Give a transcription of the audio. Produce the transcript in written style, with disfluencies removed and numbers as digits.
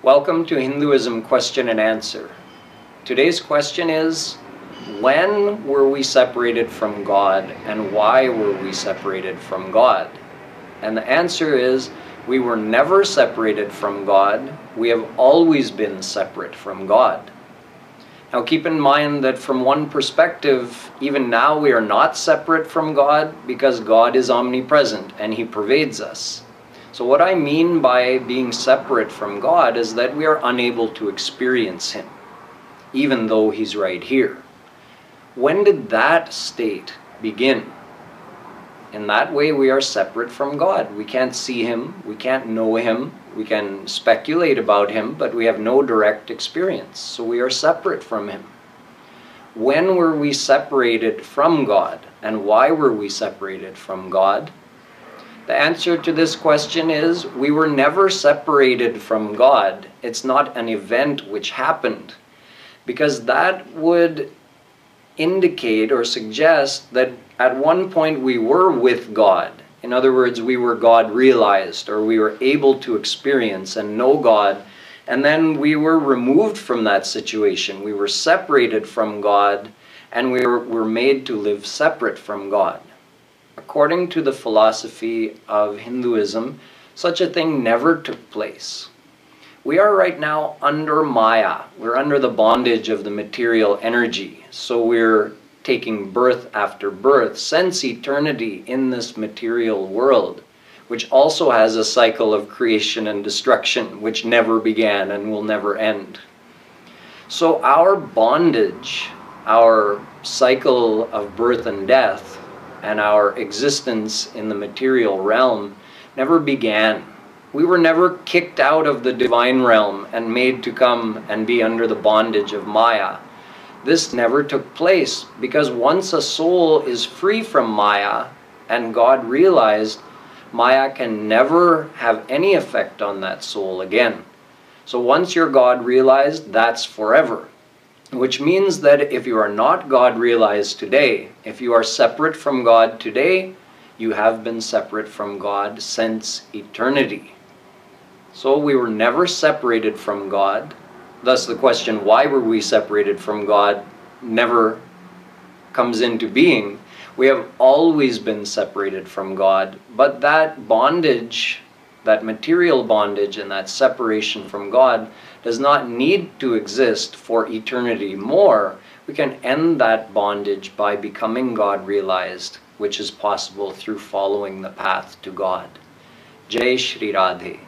Welcome to Hinduism Question and Answer. Today's question is, when were we separated from God and why were we separated from God? And the answer is, we were never separated from God. We have always been separate from God. Now keep in mind that from one perspective, even now we are not separate from God because God is omnipresent and He pervades us. So what I mean by being separate from God is that we are unable to experience Him, even though He's right here. When did that state begin? In that way we are separate from God. We can't see Him, we can't know Him, we can speculate about Him, but we have no direct experience. So we are separate from Him. When were we separated from God? And why were we separated from God? The answer to this question is, we were never separated from God. It's not an event which happened, because that would indicate or suggest that at one point we were with God. In other words, we were God realized, or we were able to experience and know God, and then we were removed from that situation. We were separated from God, and we were made to live separate from God. According to the philosophy of Hinduism, such a thing never took place. We are right now under Maya. We're under the bondage of the material energy. So we're taking birth after birth, since eternity in this material world, which also has a cycle of creation and destruction, which never began and will never end. So our bondage, our cycle of birth and death, and our existence in the material realm never began. We were never kicked out of the divine realm and made to come and be under the bondage of Maya. This never took place, because once a soul is free from Maya and God realized, Maya can never have any effect on that soul again. So once you're God realized, that's forever. Which means that if you are not God realized today, if you are separate from God today, you have been separate from God since eternity. So we were never separated from God. Thus the question, why were we separated from God, never comes into being. We have always been separated from God, but that bondage, that material bondage and that separation from God does not need to exist for eternity more. We can end that bondage by becoming God realized, which is possible through following the path to God. Jai Shri Radhe.